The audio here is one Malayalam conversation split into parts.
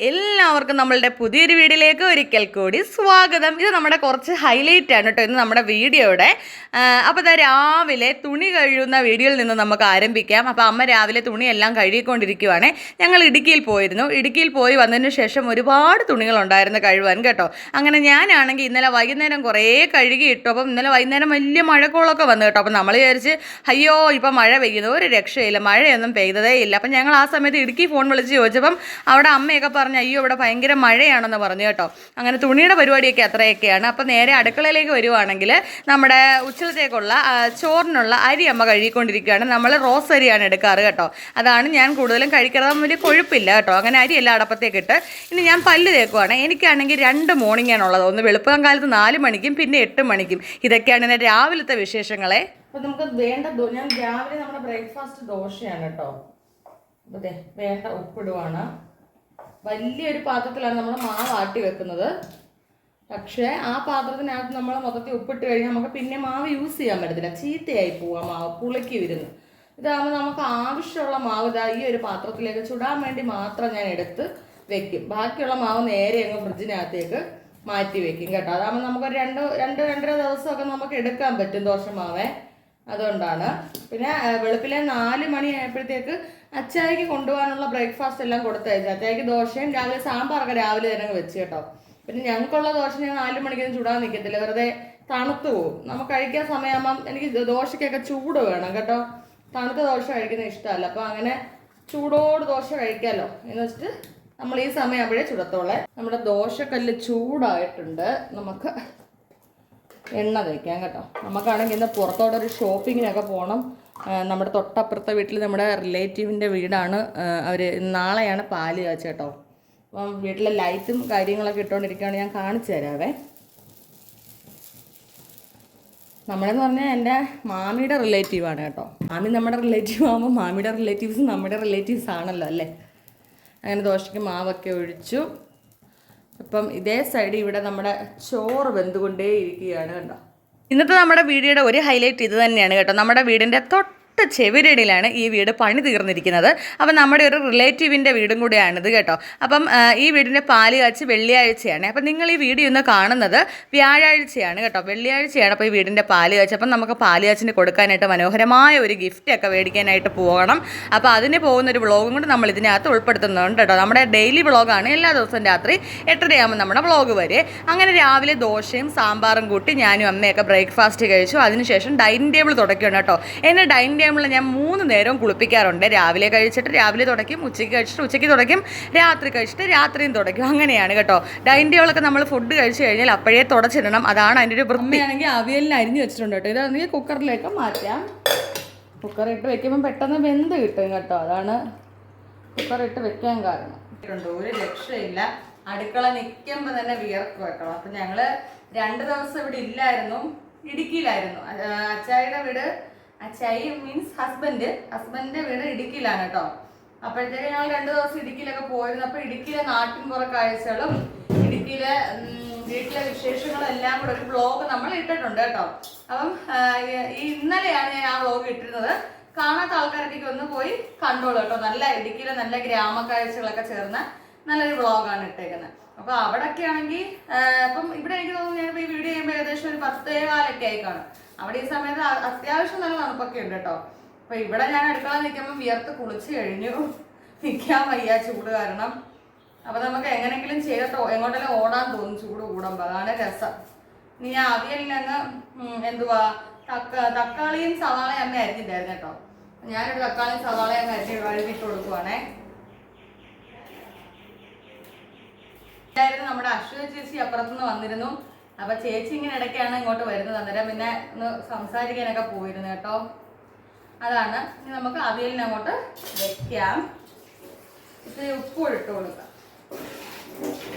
എല്ലാവർക്കും നമ്മളുടെ പുതിയൊരു വീഡിയോയിലേക്ക് ഒരിക്കൽ കൂടി സ്വാഗതം. ഇത് നമ്മുടെ കുറച്ച് ഹൈലൈറ്റ് ആണ് കേട്ടോ ഇന്ന് നമ്മുടെ വീഡിയോയുടെ. അപ്പോൾ ഇതാ രാവിലെ തുണി കഴുകുന്ന വീഡിയോയിൽ നിന്ന് നമുക്ക് ആരംഭിക്കാം. അപ്പോൾ അമ്മ രാവിലെ തുണിയെല്ലാം കഴുകിക്കൊണ്ടിരിക്കുവാണ്. ഞങ്ങൾ ഇടുക്കിയിൽ പോയിരുന്നു. ഇടുക്കിയിൽ പോയി വന്നതിന് ശേഷം ഒരുപാട് തുണികളുണ്ടായിരുന്നു കഴുകാൻ കേട്ടോ. അങ്ങനെ ഞാനാണെങ്കിൽ ഇന്നലെ വൈകുന്നേരം കുറേ കഴുകി ഇട്ടു. അപ്പം ഇന്നലെ വൈകുന്നേരം വലിയ മഴക്കോളൊക്കെ വന്നു കേട്ടോ. അപ്പം നമ്മൾ വിചാരിച്ച് അയ്യോ ഇപ്പം മഴ പെയ്യുന്നു, ഒരു രക്ഷയില്ല, മഴയൊന്നും പെയ്തതേ ഇല്ല. അപ്പം ഞങ്ങൾ ആ സമയത്ത് ഇടുക്കി ഫോൺ വിളിച്ച് ചോദിച്ചപ്പം അവിടെ അമ്മയൊക്കെ പറഞ്ഞു അയ്യോ ഇവിടെ ഭയങ്കര മഴയാണെന്ന് പറഞ്ഞു കേട്ടോ. അങ്ങനെ തുണിയുടെ പരിപാടിയൊക്കെ അത്രയൊക്കെയാണ്. അപ്പോൾ നേരെ അടുക്കളയിലേക്ക് വരുവാണെങ്കിൽ നമ്മുടെ ഉച്ചലത്തേക്കുള്ള ചോറിനുള്ള അരി അമ്മ കഴുകിക്കൊണ്ടിരിക്കുകയാണ്. നമ്മൾ റോസ് അരിയാണ് എടുക്കാറ് കേട്ടോ. അതാണ് ഞാൻ കൂടുതലും കഴിക്കുന്നത്, വലിയ കൊഴുപ്പില്ല കേട്ടോ. അങ്ങനെ അരി എല്ലാം അടപ്പത്തേക്ക് ഇട്ട് ഇനി ഞാൻ പല്ല് തേക്കുവാണ്. എനിക്കാണെങ്കിൽ 2 മോർണിംഗാണുള്ളത്. ഒന്ന് വെളുപ്പം കാലത്ത് 4 മണിക്കും പിന്നെ 8 മണിക്കും. ഇതൊക്കെയാണ് എൻ്റെ രാവിലത്തെ വിശേഷങ്ങളെ. അപ്പോൾ നമുക്ക് വേണ്ട ഞാൻ രാവിലെ നമ്മുടെ ബ്രേക്ക്ഫാസ്റ്റ് ദോശയാണ് കേട്ടോ. അതെ വേണ്ട ഉപ്പിടുവാണ്. വലിയൊരു പാത്രത്തിലാണ് നമ്മൾ മാവ് ആട്ടി വെക്കുന്നത്. പക്ഷേ ആ പാത്രത്തിനകത്ത് നമ്മൾ മൊത്തത്തിൽ ഉപ്പിട്ട് കഴിഞ്ഞാൽ നമുക്ക് പിന്നെ മാവ് യൂസ് ചെയ്യാൻ പറ്റത്തില്ല, ചീത്തയായി പോവാം, മാവ് പുളിക്ക് വരുന്നു. ഇതാകുമ്പോൾ നമുക്ക് ആവശ്യമുള്ള മാവ് ഇതാ ഈ ഒരു പാത്രത്തിലേക്ക് ചുടാൻ വേണ്ടി മാത്രം ഞാൻ എടുത്ത് വെക്കും. ബാക്കിയുള്ള മാവ് നേരെ അങ്ങ് ഫ്രിഡ്ജിനകത്തേക്ക് മാറ്റി വെക്കും കേട്ടോ. അതാകുമ്പോൾ നമുക്ക് 2-2.5 ദിവസമൊക്കെ നമുക്ക് എടുക്കാൻ പറ്റും ദോശമാവേ. അതുകൊണ്ടാണ്. പിന്നെ വെളുപ്പിലെ 4 മണി ആയപ്പോഴത്തേക്ക് അച്ചായിക്ക് കൊണ്ടുപോകാനുള്ള ബ്രേക്ക്ഫാസ്റ്റ് എല്ലാം കൊടുത്തയച്ചു. അച്ചായിക്ക് ദോശയും രാവിലെ സാമ്പാറൊക്കെ രാവിലെ തന്നെ വെച്ച് കേട്ടോ. പിന്നെ ഞങ്ങൾക്കുള്ള ദോശ ഞാൻ 4 മണിക്കൊന്നും ചൂടാൻ നിൽക്കത്തില്ല, വെറുതെ തണുത്ത് പോകും. നമുക്ക് കഴിക്കാൻ സമയമാകുമ്പം എനിക്ക് ദോശയ്ക്കൊക്കെ ചൂട് വേണം കേട്ടോ. തണുത്ത ദോശ കഴിക്കുന്നത് ഇഷ്ടമല്ല. അപ്പോൾ അങ്ങനെ ചൂടോട് ദോശ കഴിക്കാമല്ലോ എന്ന് വെച്ചിട്ട് നമ്മൾ ഈ സമയമാകുമ്പോഴേ ചുടത്തോളെ. നമ്മുടെ ദോശക്കല്ല് ചൂടായിട്ടുണ്ട്. നമുക്ക് എണ്ണ തേക്കാം കേട്ടോ. നമുക്കാണെങ്കിൽ ഇന്ന് പുറത്തോട്ടൊരു ഷോപ്പിങ്ങിനൊക്കെ പോകണം. നമ്മുടെ തൊട്ടപ്പുറത്തെ വീട്ടിൽ നമ്മുടെ റിലേറ്റീവിൻ്റെ വീടാണ്. അവർ നാളെയാണ് പാല് കാച്ച കേട്ടോ. അപ്പം വീട്ടിലെ ലൈറ്റും കാര്യങ്ങളൊക്കെ ഇട്ടുകൊണ്ടിരിക്കുകയാണ്. ഞാൻ കാണിച്ചു തരാവേ. നമ്മളെന്ന് പറഞ്ഞാൽ എൻ്റെ മാമിയുടെ റിലേറ്റീവാണ് കേട്ടോ. മാമി നമ്മുടെ റിലേറ്റീവ് ആകുമ്പോൾ മാമിയുടെ റിലേറ്റീവ്സ് നമ്മുടെ റിലേറ്റീവ്സ് ആണല്ലോ അല്ലേ. അങ്ങനെ ദോശയ്ക്ക് മാവൊക്കെ ഒഴിച്ചു. ഇപ്പം ഇതേ സൈഡ് ഇവിടെ നമ്മുടെ ചോറ് വെന്തുകൊണ്ടേ ഇരിക്കുകയാണ് കേട്ടോ. ഇന്നത്തെ നമ്മുടെ വീഡിയോയുടെ ഒരു ഹൈലൈറ്റ് ഇത് തന്നെയാണ് കേട്ടോ. നമ്മുടെ വീടിൻ്റെ തൊട്ട് ചെവിരടിയിലാണ് ഈ വീട് പണി തീർന്നിരിക്കുന്നത്. അപ്പം നമ്മുടെ ഒരു റിലേറ്റീവിൻ്റെ വീടും കൂടെയാണിത് കേട്ടോ. അപ്പം ഈ വീടിൻ്റെ പാല് കാച്ച് വെള്ളിയാഴ്ചയാണ്. അപ്പം നിങ്ങൾ ഈ വീഡിയോ ഇന്ന് കാണുന്നത് വ്യാഴാഴ്ചയാണ് കേട്ടോ. വെള്ളിയാഴ്ചയാണ് അപ്പോൾ ഈ വീടിൻ്റെ പാല് കാച്ച്. അപ്പം നമുക്ക് പാല് കാച്ചിന് കൊടുക്കാനായിട്ട് മനോഹരമായ ഒരു ഗിഫ്റ്റൊക്കെ മേടിക്കാനായിട്ട് പോകണം. അപ്പോൾ അതിന് പോകുന്നൊരു വ്ളോഗും കൂടി നമ്മൾ ഇതിനകത്ത് ഉൾപ്പെടുത്തുന്നുണ്ട് കേട്ടോ. നമ്മുടെ ഡെയിലി വ്ളോഗാണ്. എല്ലാ ദിവസവും രാത്രി 8:30 നമ്മുടെ വ്ളോഗ് വരെ. അങ്ങനെ രാവിലെ ദോശയും സാമ്പാറും കൂട്ടി ഞാനും അമ്മയൊക്കെ ബ്രേക്ക്ഫാസ്റ്റ് കഴിച്ചു. അതിനുശേഷം ഡൈനിങ് ടേബിൾ തുടയ്ക്കുകയാണ് കേട്ടോ. എന്നെ ഡൈനിങ് ടേബിളിൽ ഞാൻ 3 നേരവും കുളിപ്പിക്കാറുണ്ട്. രാവിലെ കഴിച്ചിട്ട് രാവിലെ തുടയ്ക്കും, ഉച്ചയ്ക്ക് കഴിച്ചിട്ട് ഉച്ചയ്ക്ക് തുടയ്ക്കും, രാത്രി കഴിച്ചിട്ട് രാത്രിയും തുടയ്ക്കും. അങ്ങനെയാണ് കേട്ടോ. ഡൈനിങ് ടേബിളൊക്കെ നമ്മൾ ഫുഡ് കഴിച്ച് കഴിഞ്ഞാൽ അപ്പോഴേ തുടച്ചിടണം. അതാണ് അതിൻ്റെ ഒരു വൃത്തിയാണെങ്കിൽ അവിയലിന് അരിഞ്ഞ് വെച്ചിട്ടുണ്ട് കേട്ടോ. ഇതാണെങ്കിൽ കുക്കറിലേക്ക് മാറ്റാം. കുക്കറിട്ട് വെക്കുമ്പോൾ പെട്ടെന്ന് വെന്ത് കിട്ടും കേട്ടോ. അതാണ് കുക്കറിട്ട് വെക്കാൻ കാരണം. ഒരു രക്ഷയില്ല. അടുക്കള നിൽക്കുമ്പോൾ തന്നെ വിയർക്കും കേട്ടോ. അപ്പം ഞങ്ങൾ 2 ദിവസം ഇവിടെ ഇല്ലായിരുന്നു, ഇടുക്കിയിലായിരുന്നു. അച്ചായിയുടെ വീട്, അച്ചായി മീൻസ് ഹസ്ബൻഡിൻ്റെ വീട് ഇടുക്കിയിലാണ് കേട്ടോ. അപ്പോഴത്തേക്ക് ഞങ്ങൾ 2 ദിവസം ഇടുക്കിയിലൊക്കെ പോയിരുന്നു. അപ്പോൾ ഇടുക്കിയിലെ നാട്ടിൻ പുറ കാഴ്ചകളും ഇടുക്കിയിലെ വീട്ടിലെ വിശേഷങ്ങളും എല്ലാം കൂടെ ഒരു വ്ളോഗ് നമ്മൾ ഇട്ടിട്ടുണ്ട് കേട്ടോ. അപ്പം ഇന്നലെയാണ് ഞാൻ ആ വ്ളോഗ് ഇട്ടിരുന്നത്. കാണാത്ത ആൾക്കാരൊക്കെ ഒന്ന് പോയി കണ്ടോളൂ കേട്ടോ. നല്ല ഇടുക്കിയിലെ നല്ല ഗ്രാമക്കാഴ്ചകളൊക്കെ ചേർന്ന നല്ലൊരു വ്ളോഗാണ് ഇട്ടേക്കുന്നത്. അപ്പോൾ അവിടെയൊക്കെ ആണെങ്കിൽ അപ്പം ഇവിടെ എനിക്ക് തോന്നുന്നു ഞാൻ ഈ വീഡിയോ ചെയ്യുമ്പോൾ ഏകദേശം ഒരു 10:15 ആയി കാണും. അവിടെ ഈ സമയത്ത് അത്യാവശ്യം നല്ല തണുപ്പൊക്കെ ഉണ്ട് കേട്ടോ. അപ്പോൾ ഇവിടെ ഞാൻ അടുക്കള നിൽക്കുമ്പോൾ വിയർത്ത് കുളിച്ച് കഴിഞ്ഞു, നിൽക്കാൻ വയ്യ ചൂട് കാരണം. അപ്പോൾ നമുക്ക് എങ്ങനെയെങ്കിലും ചെയ്തിട്ടോ എങ്ങോട്ടെല്ലാം ഓടാൻ തോന്നും ചൂട് കൂടുമ്പോൾ. അതാണ് രസം. ഇനി ഞാൻ അവിയലിനങ്ങ് തക്കാളിയും സവാളയും അമ്മ അരിഞ്ഞിട്ടായിരുന്നു കേട്ടോ. ഞാനൊരു തക്കാളിയും സവാളയും അങ്ങ് അരിഞ്ഞിട്ട് കൊടുക്കുവാണേ. നമ്മുടെ അശ്വതി ചേച്ചി അപ്പുറത്തുനിന്ന് വന്നിരുന്നു. അപ്പൊ ചേച്ചി ഇങ്ങനെ ഇടയ്ക്കാണ് ഇങ്ങോട്ട് വരുന്നത്. അന്നേരം പിന്നെ ഒന്ന് സംസാരിക്കാനൊക്കെ പോയിരുന്നു കേട്ടോ. അതാണ്. ഇനി നമുക്ക് അവിയലിനെ അങ്ങോട്ട് വെക്കാം. ഇത്തിരി ഉപ്പും ഇട്ട് കൊടുക്കാം.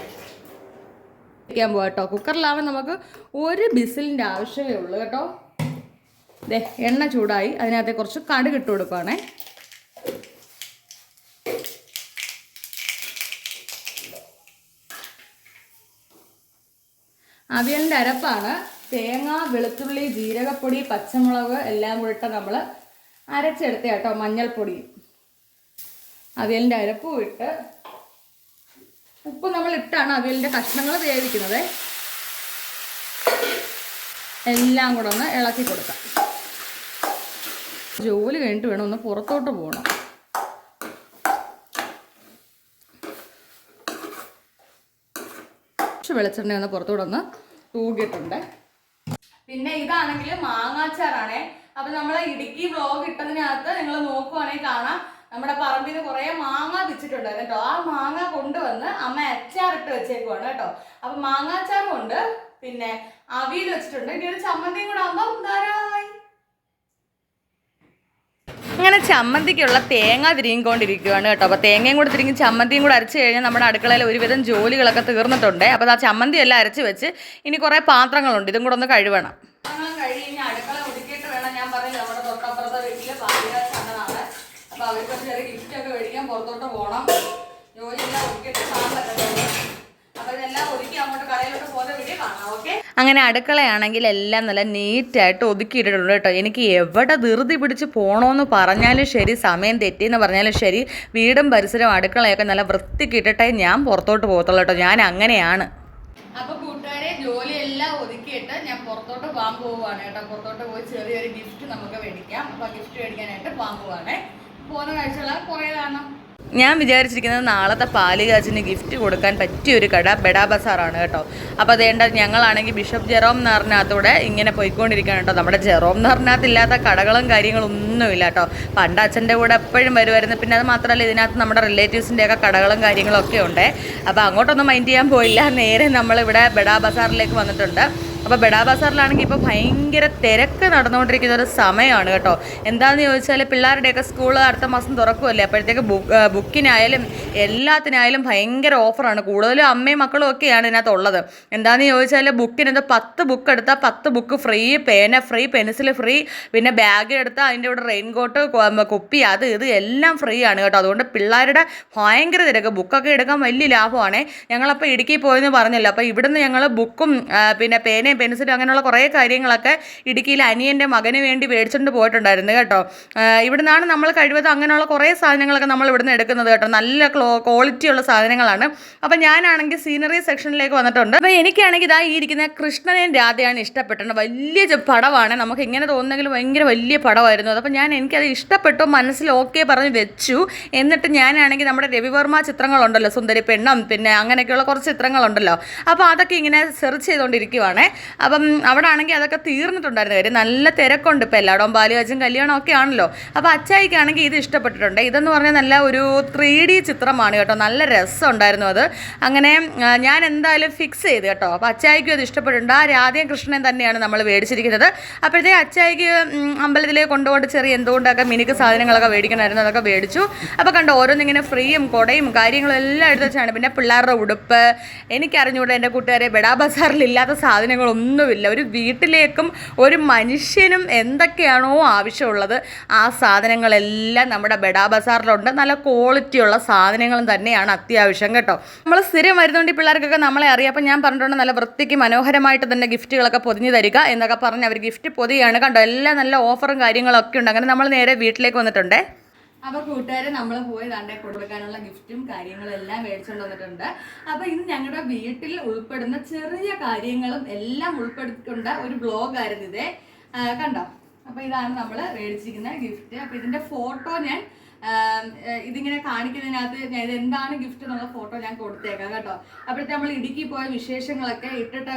വെക്കാൻ പോവാം കേട്ടോ. കുക്കറിലാവുമ്പോൾ നമുക്ക് ഒരു ബിസിലിൻ്റെ ആവശ്യമേ ഉള്ളൂ കേട്ടോ. ദേ എണ്ണ ചൂടായി. അതിനകത്ത് കുറച്ച് കടുക് ഇട്ട് കൊടുക്കുകയാണേ. അവിയലിൻ്റെ അരപ്പാണ്. തേങ്ങ, വെളുത്തുള്ളി, ജീരകപ്പൊടി, പച്ചമുളക് എല്ലാം കൂടിയിട്ട് നമ്മൾ അരച്ചെടുത്ത കേട്ടോ. മഞ്ഞൾപ്പൊടി, അവിയലിൻ്റെ അരപ്പും ഇട്ട് ഉപ്പ് നമ്മൾ ഇട്ടാണ് അവിയലിൻ്റെ കഷ്ണങ്ങൾ വേവിക്കുന്നത്. എല്ലാം കൂടെ ഒന്ന് ഇളക്കി കൊടുക്കാം. ജോലി കഴിഞ്ഞിട്ട് വേണം ഒന്ന് പുറത്തോട്ട് പോകണം. വെളിച്ചെണ്ണ ഒന്ന് പുറത്തോടെ ഒന്ന് തൂകിയിട്ടുണ്ട്. പിന്നെ ഇതാണെങ്കിൽ മാങ്ങാച്ചാറാണേ. അപ്പൊ നമ്മളെ ഇടുക്കി വ്ളോഗ് ഇട്ടതിനകത്ത് നിങ്ങൾ നോക്കുവാണെങ്കിൽ കാണാം, നമ്മുടെ പറമ്പിൽ നിന്ന് കുറെ മാങ്ങ പിച്ചിട്ടുണ്ടായിരുന്നു കേട്ടോ. ആ മാങ്ങ കൊണ്ടുവന്ന് അമ്മ അച്ചാറിട്ട് വെച്ചേക്കുവാണ് കേട്ടോ. അപ്പൊ മാങ്ങാച്ചാറും ഉണ്ട്, പിന്നെ അവിയൽ വെച്ചിട്ടുണ്ട്. ഇനി ഒരു ചമ്മന്തിയും കൂടെ ആകുമ്പോൾ ധാരാളമായി. അങ്ങനെ ചമ്മന്തിക്കുള്ള തേങ്ങ തിരികൊണ്ടിരിക്കുകയാണ് കേട്ടോ. അപ്പോൾ തേങ്ങയും കൂടെ തിരിഞ്ഞ് ചമ്മന്തിയും കൂടെ അരച്ച് കഴിഞ്ഞാൽ നമ്മുടെ അടുക്കളയിൽ ഒരുവിധം ജോലികളൊക്കെ തീർന്നിട്ടുണ്ട്. അപ്പോൾ ആ ചമ്മന്തി എല്ലാം അരച്ച് വെച്ച് ഇനി കുറേ പാത്രങ്ങളുണ്ട്, ഇതും കൂടെ ഒന്ന് കഴുകണം. കഴിഞ്ഞ് അടുക്കള ഒതുക്കിയിട്ട് വേണം, ഞാൻ പറഞ്ഞില്ല നമ്മുടെ തൊട്ടപ്പുറത്തെ വീട്ടിൽ പാലികാച്ചാണ്. അപ്പോൾ അവർക്ക് ചെറിയ ഗിഫ്റ്റൊക്കെ മേടിക്കാൻ പുറത്തോട്ട് പോകണം. ജോലിയെല്ലാം ഒതുക്കിയിട്ട് കാണാൻ പറ്റുന്നുണ്ട്. അപ്പോൾ ഇതെല്ലാം ഒതുക്കി അങ്ങോട്ട് കടയിലോട്ട് പോകുന്ന വീഡിയോ കാണാം. ഓക്കെ. അങ്ങനെ അടുക്കളയാണെങ്കിൽ എല്ലാം നല്ല നീറ്റായിട്ട് ഒതുക്കിയിട്ടിട്ടുണ്ട് കേട്ടോ. എനിക്ക് എവിടെ ധൃതി പിടിച്ച് പോകണമെന്ന് പറഞ്ഞാലും ശരി, സമയം തെറ്റിയെന്ന് പറഞ്ഞാലും ശരി, വീടും പരിസരവും അടുക്കളയൊക്കെ നല്ല വൃത്തിക്കിട്ടിട്ടേ ഞാൻ പുറത്തോട്ട് പോകത്തുള്ളൂ കേട്ടോ. ഞാൻ അങ്ങനെയാണ്. അപ്പോൾ കൂട്ടുകാരെ, ജോലിയെല്ലാം ഒതുക്കിയിട്ട് ഞാൻ പുറത്തോട്ട് പോകാൻ പോവുകയാണ് കേട്ടോ. പുറത്തോട്ട് പോയി ചെറിയൊരു ഗിഫ്റ്റ് നമുക്ക് മേടിക്കാം. അപ്പോൾ ഗിഫ്റ്റ് മേടിക്കാനായിട്ട് പോകാൻ പോവുകയാണേ. പോകുന്ന കാഴ്ചകൾ കുറേ കാണാം. ഞാൻ വിചാരിച്ചിരിക്കുന്നത് നാളത്തെ പാലുകാച്ചിന് ഗിഫ്റ്റ് കൊടുക്കാൻ പറ്റിയൊരു കട ബെഡാ ബസാറാണ് കേട്ടോ. അപ്പോൾ അതേണ്ട ഞങ്ങളാണെങ്കിൽ ബിഷപ്പ് ജെറോം നറിനകത്തൂടെ ഇങ്ങനെ പോയിക്കൊണ്ടിരിക്കുകയാണ് കേട്ടോ. നമ്മുടെ ജെറോം നറിനകത്തില്ലാത്ത കടകളും കാര്യങ്ങളും ഒന്നുമില്ല കേട്ടോ. പണ്ട് അച്ഛൻ്റെ കൂടെ എപ്പോഴും വരുമായിരുന്നു. പിന്നെ അത് മാത്രമല്ല, ഇതിനകത്ത് നമ്മുടെ റിലേറ്റീവ്സിൻ്റെയൊക്കെ കടകളും കാര്യങ്ങളൊക്കെ ഉണ്ട്. അപ്പോൾ അങ്ങോട്ടൊന്നും മൈൻഡ് ചെയ്യാൻ പോയില്ല. നേരെ നമ്മളിവിടെ ബെഡാ ബസാറിലേക്ക് വന്നിട്ടുണ്ട്. അപ്പോൾ ബെഡാ ബസാറിലാണെങ്കിൽ ഇപ്പോൾ ഭയങ്കര തിരക്ക് നടന്നുകൊണ്ടിരിക്കുന്ന ഒരു സമയമാണ് കേട്ടോ. എന്താണെന്ന് ചോദിച്ചാൽ പിള്ളേരുടെയൊക്കെ സ്കൂൾ അടുത്ത മാസം തുറക്കുമല്ലേ. അപ്പോഴത്തേക്ക് ബുക്കിനായാലും എല്ലാത്തിനായാലും ഭയങ്കര ഓഫറാണ്. കൂടുതലും അമ്മയും മക്കളും ഒക്കെയാണ് ഇതിനകത്ത് ഉള്ളത്. എന്താണെന്ന് ചോദിച്ചാൽ ബുക്കിനകത്ത് 10 ബുക്ക് എടുത്താൽ 10 ബുക്ക് ഫ്രീ, പേന ഫ്രീ, പെൻസിൽ ഫ്രീ, പിന്നെ ബാഗ് എടുത്താൽ അതിൻ്റെ കൂടെ റെയിൻകോട്ട്, കുപ്പി, അത് ഇത് എല്ലാം ഫ്രീ ആണ് കേട്ടോ. അതുകൊണ്ട് പിള്ളേരുടെ ഭയങ്കര തിരക്ക്. ബുക്കൊക്കെ എടുക്കാൻ വലിയ ലാഭമാണ്. ഞങ്ങളപ്പോൾ ഇടുക്കി പോയെന്ന് പറഞ്ഞല്ലോ. അപ്പോൾ ഇവിടുന്ന് ഞങ്ങൾ ബുക്കും പിന്നെ പേനയും പെൻസിലും അങ്ങനെയുള്ള കുറേ കാര്യങ്ങളൊക്കെ ഇടുക്കിയിൽ അനിയൻ്റെ മകന് വേണ്ടി മേടിച്ചുകൊണ്ട് പോയിട്ടുണ്ടായിരുന്നു കേട്ടോ. ഇവിടുന്നാണ് നമ്മൾ കഴിവതും അങ്ങനെയുള്ള കുറേ സാധനങ്ങളൊക്കെ നമ്മൾ ഇവിടുന്ന് എടുക്കുന്നത് കേട്ടോ. നല്ല ക്വാളിറ്റിയുള്ള സാധനങ്ങളാണ്. അപ്പം ഞാനാണെങ്കിൽ സീനറി സെക്ഷനിലേക്ക് വന്നിട്ടുണ്ട്. അപ്പോൾ എനിക്കാണെങ്കിൽ ഇതാ ഈ ഇരിക്കുന്ന കൃഷ്ണനെയും രാധയാണ് ഇഷ്ടപ്പെട്ടിട്ടുണ്ട്. വലിയ പടമാണ്. നമുക്ക് ഇങ്ങനെ തോന്നുന്നെങ്കിലും ഭയങ്കര വലിയ പടമായിരുന്നു അത്. അപ്പോൾ എനിക്കത് ഇഷ്ടപ്പെട്ടു, മനസ്സിൽ ഓക്കെ പറഞ്ഞ് വെച്ചു. എന്നിട്ട് ഞാനാണെങ്കിൽ നമ്മുടെ രവിവർമ്മ ചിത്രങ്ങളുണ്ടല്ലോ, സുന്ദരി പെണ്ണും പിന്നെ അങ്ങനെയൊക്കെയുള്ള കുറച്ച് ചിത്രങ്ങളുണ്ടല്ലോ, അപ്പോൾ അതൊക്കെ ഇങ്ങനെ സെർച്ച് ചെയ്തുകൊണ്ടിരിക്കുവാണ്. അപ്പം അവിടെ ആണെങ്കിൽ അതൊക്കെ തീർന്നിട്ടുണ്ടായിരുന്നു കാര്യം. നല്ല തിരക്കുണ്ട്. ഇപ്പോൾ എല്ലായിടവും പാലുകാച്ചും കല്യാണം ഒക്കെ ആണല്ലോ. അപ്പോൾ അച്ചായിക്കാണെങ്കിൽ ഇത് ഇഷ്ടപ്പെട്ടിട്ടുണ്ട്. ഇതെന്ന് പറഞ്ഞാൽ നല്ല ഒരു 3D ചിത്രമാണ് കേട്ടോ. നല്ല രസമുണ്ടായിരുന്നു അത്. അങ്ങനെ ഞാൻ എന്തായാലും ഫിക്സ് ചെയ്ത് കേട്ടോ. അപ്പോൾ അച്ചായിക്കും അത് ഇഷ്ടപ്പെട്ടിട്ടുണ്ട്. ആ രാധയും കൃഷ്ണൻ തന്നെയാണ് നമ്മൾ മേടിച്ചിരിക്കുന്നത്. അപ്പോഴത്തേക്ക് അച്ചായിക്ക് അമ്പലത്തിലേക്ക് കൊണ്ടുപോയിട്ട് ചെറിയ എന്തുകൊണ്ടൊക്കെ മിനിക്ക് സാധനങ്ങളൊക്കെ മേടിക്കണമായിരുന്നു. അതൊക്കെ മേടിച്ചു. അപ്പോൾ കണ്ടോ, ഓരോന്നിങ്ങനെ ഫ്രീയും കുടയും കാര്യങ്ങളും എല്ലാം എടുത്ത് വെച്ചാണ്. പിന്നെ പിള്ളേരുടെ ഉടുപ്പ്, എനിക്കറിഞ്ഞുകൂടെ എൻ്റെ കൂട്ടുകാരെ, ബെഡാ ബസാറിലില്ലാത്ത സാധനങ്ങളൊന്നുമില്ല. ഒരു വീട്ടിലേക്കും ഒരു മനുഷ്യനും എന്തൊക്കെയാണോ ആവശ്യമുള്ളത് ആ സാധനങ്ങളെല്ലാം നമ്മുടെ ബെഡാ ബസാറിലുണ്ട്. നല്ല ക്വാളിറ്റിയുള്ള സാധനങ്ങളും തന്നെയാണ് അത്യാവശ്യം കേട്ടോ. നമ്മൾ സ്ഥിരം വരുന്നതുകൊണ്ട് ഈ പിള്ളേർക്കൊക്കെ നമ്മളെ അറിയാം. അപ്പം ഞാൻ പറഞ്ഞിട്ടുണ്ട് നല്ല വൃത്തിക്ക് മനോഹരമായിട്ട് തന്നെ ഗിഫ്റ്റുകളൊക്കെ പൊതിഞ്ഞ് തരിക എന്നൊക്കെ പറഞ്ഞ് അവർ ഗിഫ്റ്റ് പൊതിയാണ് കണ്ടോ. എല്ലാം നല്ല ഓഫറും കാര്യങ്ങളൊക്കെ ഉണ്ട്. അങ്ങനെ നമ്മൾ നേരെ വീട്ടിലേക്ക് വന്നിട്ടുണ്ട്. അപ്പോൾ കൂട്ടുകാരെ, നമ്മൾ പോയി ദാണ്ടെ കൊടുക്കാനുള്ള ഗിഫ്റ്റും കാര്യങ്ങളും എല്ലാം മേടിച്ചുകൊണ്ട് വന്നിട്ടുണ്ട്. അപ്പോൾ ഇത് ഞങ്ങളുടെ വീട്ടിൽ ഉൾപ്പെടുന്ന ചെറിയ കാര്യങ്ങളും എല്ലാം ഉൾപ്പെടുത്തിക്കൊണ്ട് ഒരു വ്ളോഗായിരുന്നു ഇതേ. കണ്ടോ, അപ്പോൾ ഇതാണ് നമ്മൾ മേടിച്ചിരിക്കുന്ന ഗിഫ്റ്റ്. അപ്പോൾ ഇതിൻ്റെ ഫോട്ടോ ഞാൻ ഇതിങ്ങനെ കാണിക്കുന്നതിനകത്ത് ഞാൻ ഇത് എന്താണ് ഗിഫ്റ്റ് എന്നുള്ള ഫോട്ടോ ഞാൻ കൊടുത്തേക്കാം കേട്ടോ. അപ്പോഴത്തെ നമ്മൾ ഇടുക്കി പോയ വിശേഷങ്ങളൊക്കെ ഇട്ടിട്ട്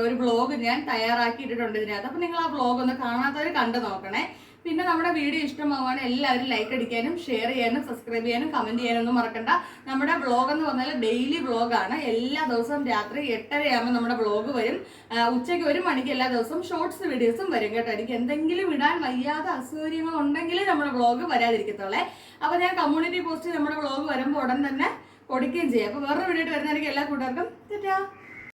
ഒരു വ്ളോഗ് ഞാൻ തയ്യാറാക്കി ഇട്ടിട്ടുണ്ട് ഇതിനകത്ത്. അപ്പോൾ നിങ്ങൾ ആ വ്ളോഗ് ഒന്ന് കാണാത്തവർ കണ്ടു നോക്കണേ. പിന്നെ നമ്മുടെ വീഡിയോ ഇഷ്ടമാവുകയാണ് എല്ലാവരും ലൈക്ക് അടിക്കാനും ഷെയർ ചെയ്യാനും സബ്സ്ക്രൈബ് ചെയ്യാനും കമൻറ്റ് ചെയ്യാനൊന്നും മറക്കണ്ട. നമ്മുടെ വ്ളോഗ് എന്ന് പറഞ്ഞാൽ ഡെയിലി വ്ളോഗാണ്. എല്ലാ ദിവസവും രാത്രി 8:30 നമ്മുടെ വ്ളോഗ് വരും. ഉച്ചയ്ക്ക് 1 മണിക്ക് എല്ലാ ദിവസവും ഷോർട്സ് വീഡിയോസും വരും കേട്ടോ. എനിക്ക് എന്തെങ്കിലും ഇടാൻ വയ്യാതെ അസൗകര്യങ്ങൾ ഉണ്ടെങ്കിൽ നമ്മുടെ വ്ളോഗ് വരാതിരിക്കത്തുള്ളേ. അപ്പോൾ ഞാൻ കമ്മ്യൂണിറ്റി പോസ്റ്റ് നമ്മുടെ വ്ളോഗ് വരുമ്പോൾ ഉടൻ തന്നെ കൊടുക്കുകയും ചെയ്യാം. അപ്പോൾ വേറൊരു വീഡിയോ വരുന്നതായിരിക്കും. എല്ലാ കൂട്ടുകാർക്കും ടാറ്റാ.